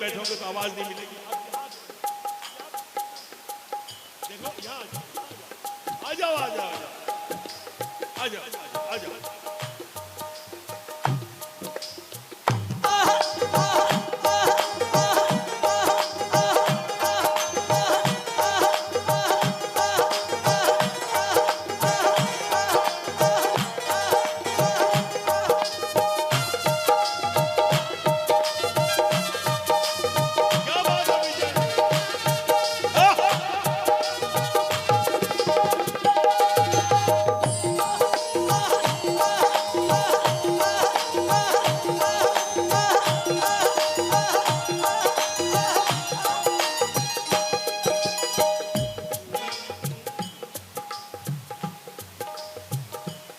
बैठोगे तो आवाज नहीं मिलेगी। देखो यहाँ आ जाओ, आ जाओ, आ जाओ, आ जाओ।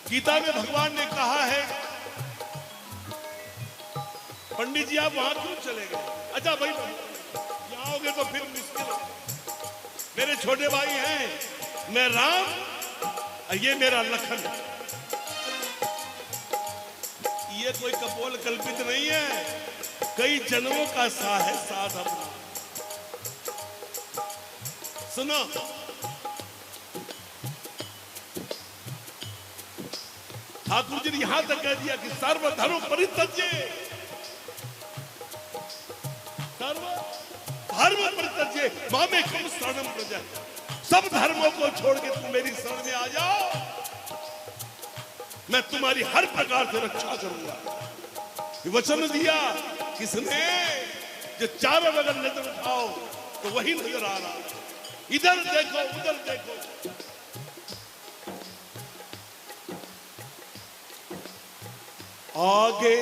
गीता में भगवान ने कहा है, पंडित जी आप वहां क्यों चले गए? अच्छा भाई यहाँ आओगे तो फिर मुश्किल है। मेरे छोटे भाई हैं, मैं राम और ये मेरा लखन। ये कोई कपोल कल्पित नहीं है, कई जन्मों का सा है साथ अपना। सुनो, ठाकुर जी ने यहां तक कह दिया कि सर्वधर्म परित्यज्य, सर्वधर्म परित्यज्य मामेकं शरणं व्रज। सब धर्मों को छोड़ के तुम मेरी शरण में आ जाओ, मैं तुम्हारी हर प्रकार से रक्षा करूंगा। ये वचन दिया किसने? जो चारों बगल नजर उठाओ तो वही नजर आ रहा है। इधर देखो, उधर देखो, आगे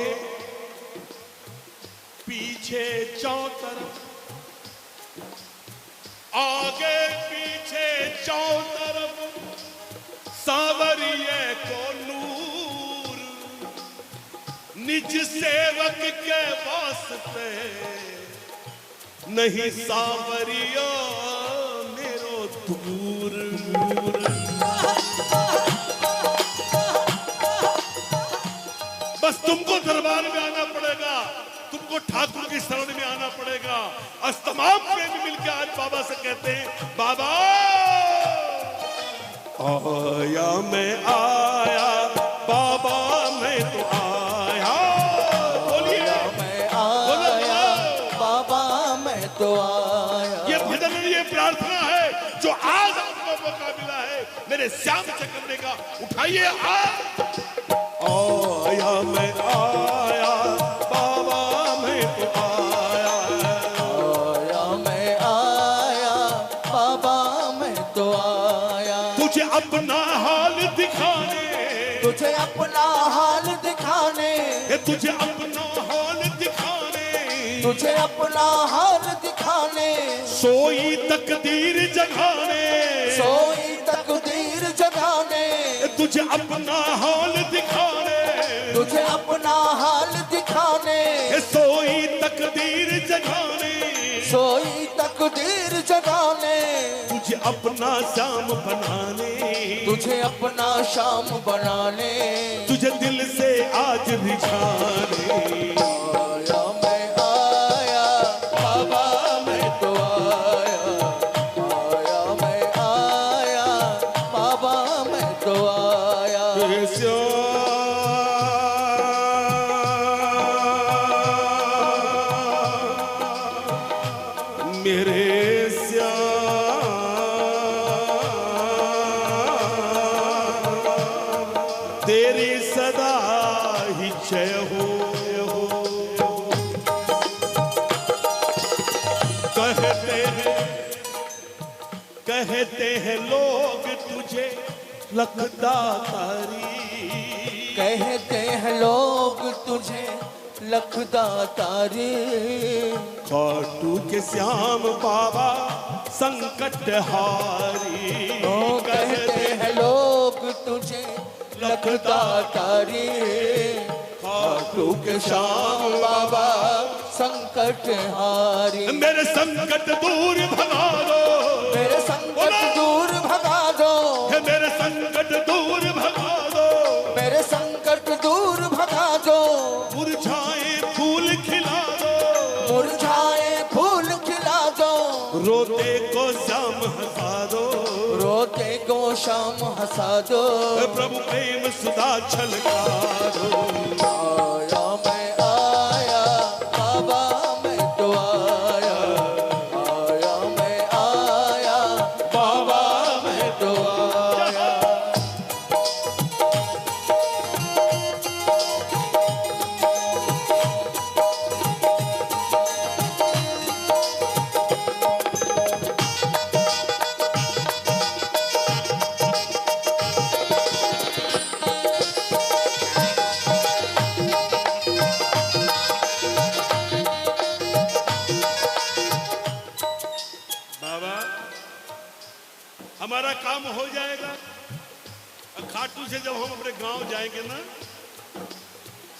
पीछे चारों तरफ, आगे पीछे चारों तरफ सांवरिये को नूर, निज सेवक के वास्ते नहीं सांवरिया मेरो दूर। बस तुमको दरबार में आना पड़ेगा, तुमको ठाकुर की शरण में आना पड़ेगा। और तमाम प्रेमी मिलकर आज बाबा से कहते हैं, बाबा आया मैं आया, बाबा मैं तो आया। बोलिए मैं आया, बाबा मैं तो आया। ये भजन, ये प्रार्थना है जो आज आपको मौका मिला है मेरे श्याम चकंदे का। उठाइए आज। आया मैं आया, बाबा मैं तो आया। आया मैं आया, बाबा मैं तो आया। तुझे अपना हाल दिखाने, तुझे अपना हाल दिखाने, तुझे अपना हाल दिखाने, तुझे अपना हाल दिखाने। सोई तकदीर जगाने, सोई तकदीर जगाने। तुझे अपना हाल दिखाने, तुझे अपना हाल दिखाने। सोई तकदीर जगाने, सोई तकदीर जगाने। तुझे अपना श्याम बनाने, तुझे अपना शाम बनाने। तुझे दिल से आज रिझाने। आया मैं आया, बाबा मैं तो आया। आया मैं आया, बाबा मैं तो आया। मेरे श्याम तेरी सदा ही जय हो। कहते हैं लोग तुझे लखदातारी, कहते हैं लोग तुझे लखदातारी। खाटू के श्याम बाबा संकट हारी। कहते हैं लोग तुझे लखदातारी। खाटू के श्याम बाबा संकट हारी। मेरे संकट दूर भगा दो, मेरे संकट दूर भगा दो। मेरे संकट दूर भगा दो, मेरे संकट दूर भगा दो। मुरझाए फूल खिला दो, मुरझाए रोते को शाम हंसा दो, रोते को शाम हंसा दो, प्रभु प्रेम सुधा छलका दो। आया मैं आया बाबा मैं तो आया, आया मैं आया बाबा मैं तो आया। बाबा हमारा काम हो जाएगा। खाटू से जब हम अपने गांव जाएंगे ना,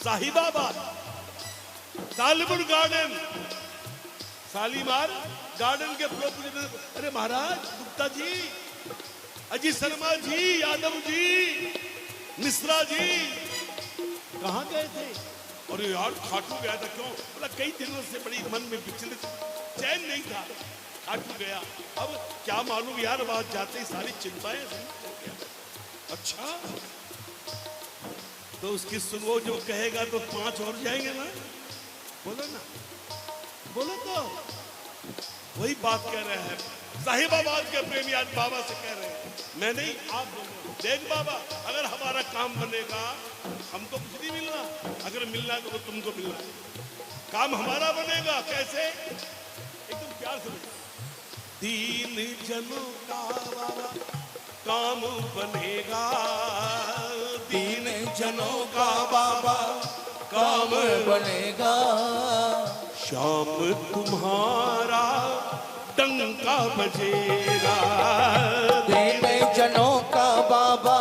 साहिबाबाद, सालिमुर गार्डन, शालीमार गार्डन के प्रोपराइटर, अरे महाराज गुप्ता जी, अजीत शर्मा जी, यादव जी, मिश्रा जी कहाँ गए थे? अरे यार खाटू गया था। क्यों? बोला कई दिनों से बड़ी मन में विचलित, चैन नहीं था, खाटू गया। अब क्या मालूम यार, वहां जाते ही सारी चिंताएं अच्छा तो उसकी सुनो, जो कहेगा तो 5 और जाएंगे ना। बोलो ना, बोलो तो वही बात कह रहे हैं। साहिबाबाद के प्रेमी आज बाबा से कह रहे हैं, मैं नहीं आप बोलो। देख बाबा, अगर हमारा काम बनेगा हमको कुछ नहीं मिलना, अगर मिलना है तो तुमको मिलना। काम हमारा बनेगा कैसे? एकदम प्यार से बोलो। दीन जनों का बाबा काम बनेगा, दीन जनों का बाबा काम बनेगा, शाम तुम्हारा डंका बजेगा। दीन जनों का बाबा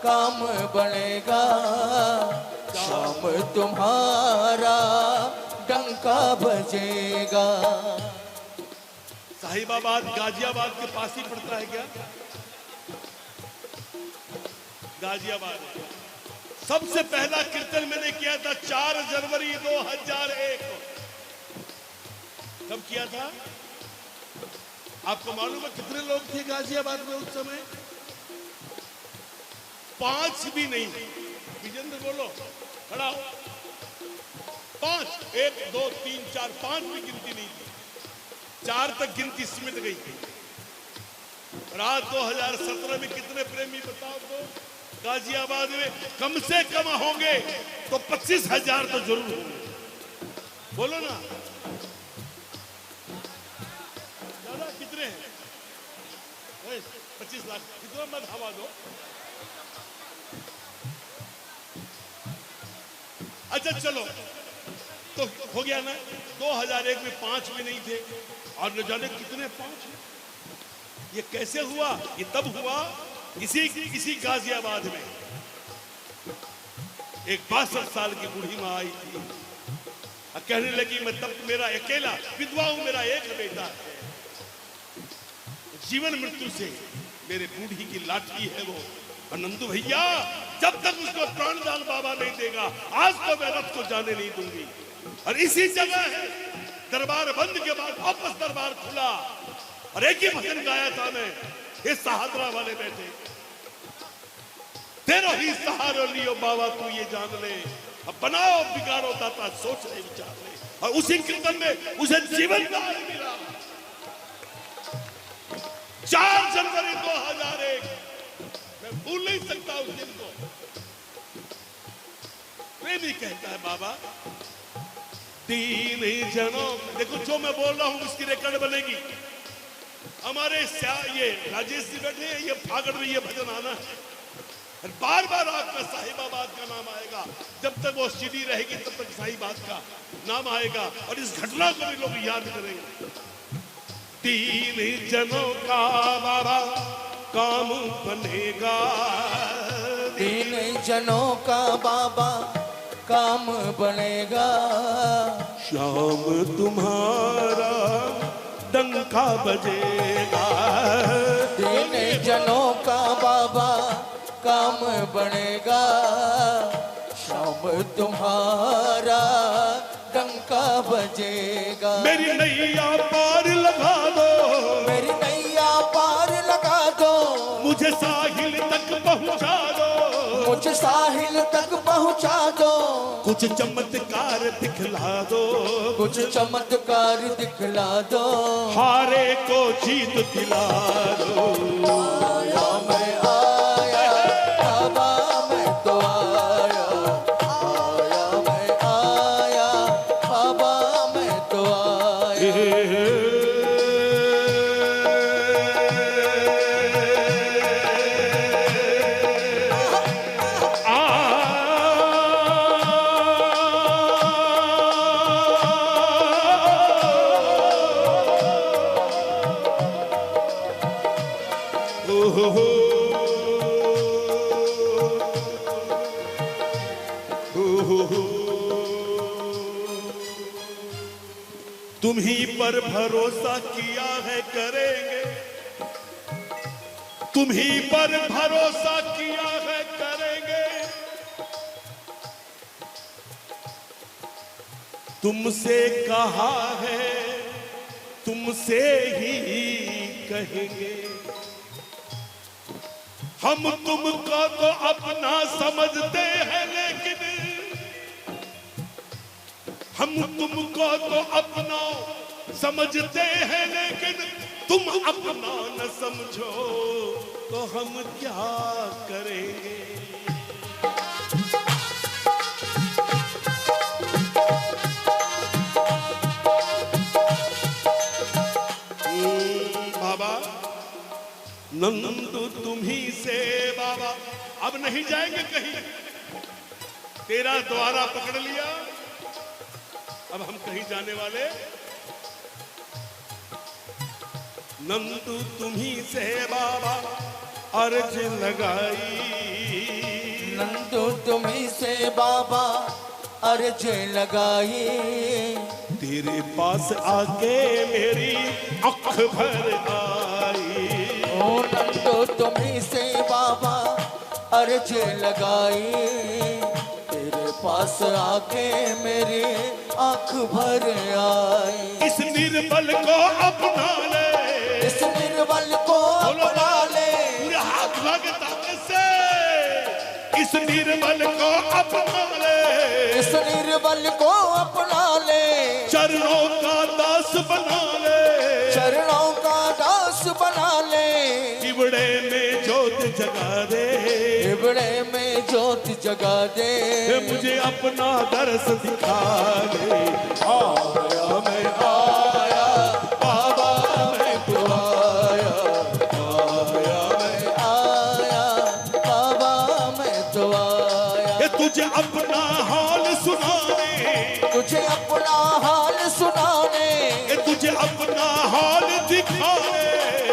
काम बनेगा, शाम तुम्हारा डंका बजेगा। साहिबाबाद गाजियाबाद के पास ही पड़ता है क्या? गाजियाबाद। सबसे पहला कीर्तन मैंने किया था 4 जनवरी 2001 को। कब किया था? आपको मालूम है कितने लोग थे गाजियाबाद में उस समय? 5 भी नहीं। विजेंद्र बोलो, खड़ा हो। 5, 1 2 3 4 5 भी गिनती नहीं थी। 4 तक गिनती सिमट गई थी। रात 2017 में कितने प्रेमी बताओ तो? गाजियाबाद में कम से कम होंगे तो 25,000 तो जरूर होंगे। बोलो ना, दादा कितने हैं? 25 लाख। कितना मत हवा दो। अच्छा चलो, तो हो गया ना। 2001 में 5 भी नहीं थे और न जाने कितने 5। ये कैसे हुआ? ये तब हुआ इसी गाजियाबाद में एक 62 साल की बूढ़ी माँ आई थी और कहने लगी, मैं तब मेरा अकेला विधवा हूं, मेरा एक बेटा है, जीवन मृत्यु से मेरे बूढ़ी की लाठी है वो। और नंदू भैया, जब तक उसको प्राणदान बाबा नहीं देगा, आज तो मैं रथ को जाने नहीं दूंगी। और इसी जगह है दरबार बंद के बाद वापस दरबार खुला और एक ही भजन गाया था मैं, ये सहादरा वाले बैठे, तेरो ही सहारा लियो बाबा तू ये जान ले, अब बनाओ बिगाड़ो दाता सोच ले विचार ले। और उसी कीर्तन में उसे जीवन दान मिला। 4 जनवरी 2001, मैं भूल नहीं सकता उस दिन को। प्रेमी कहता है बाबा दीन जनों, देखो जो मैं बोल रहा हूं उसकी रिकॉर्ड बनेगी। हमारे ये राजेश जी बैठे हैं, ये फागड़ में ये भजन आना है, बार बार आपका साहिबाबाद का नाम आएगा। जब तक वो सीढ़ी रहेगी तब तक साहिबाबाद का नाम आएगा और इस घटना को भी लोग याद करेंगे। 3 जनों का बाबा काम बनेगा, 3 जनों का बाबा काम बनेगा, शाम तुम्हारा डंका बजेगा। 3 जनों का बाबा काम बनेगा, शाम तुम्हारा डंका बजेगा। मेरी नैया पार लगा दो, मुझे साहिल तक पहुंचा दो, मुझे साहिल तक पहुंचा दो, कुछ चमत्कार दिखला दो, कुछ चमत्कार दिखला दो, हारे को जीत दिला दो। आया मैं आया बाबा मैं तो आया, आया मैं आया बाबा मैं तो आया। तुम ही पर भरोसा किया है करेंगे, तुम ही पर भरोसा किया है करेंगे, तुमसे कहा है तुमसे ही कहेंगे। हम तुमको तो अपना समझते हैं लेकिन हम तुमको तो अपना समझते हैं लेकिन तुम अपना न समझो तो हम क्या करेंगे। बाबा नंदू तुम्ही से बाबा अब नहीं जाएंगे कहीं, तेरा द्वारा पकड़ लिया, अब हम कहीं जाने वाले। नंदू तुम्ही से बाबा अर्ज लगाई, नंदू तुम्ही से बाबा अर्ज लगाई, तेरे पास आके मेरी आँख भर आई। ओ नंदू तुम्ही से बाबा अर्ज लगाई, तेरे पास आके मेरी आँख भर आई। इस निर्बल को अपना ले, इस निर्बल को अपना ले, पूरे हाथ लगे ताकत से, इस निर्बल को अपना ले, इस निर्बल को अपना ले, चरणों का दास बना ले, चरणों का दास बना ले, इबड़े में जोत जगा दे, इबड़े में जोत जगा दे, मुझे अपना दर्श दिखा दे। आया मैं आया बाबा मैं तो आया, आया मैं आया बाबा मैं तो आया। ये तुझे अपना हाल सुनाने, तुझे अपना हाल सुनाने, ये तुझे अपना हाल दिखाने,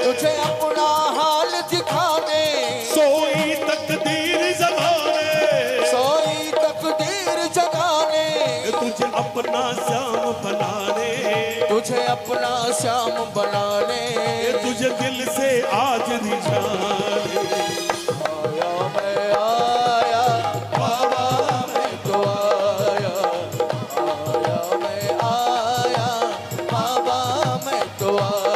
तुझे अपना हाल दिखाने, सोई तकदीर जगाने, सोई तकदीर जगाने, ये तुझे अपना श्याम बनाने, तुझे अपना श्याम बनाने, ये तुझे दिल से आज रिझाने। आया मैं आया बाबा मैं तो आया, आया मैं आया बाबा मैं तो आया।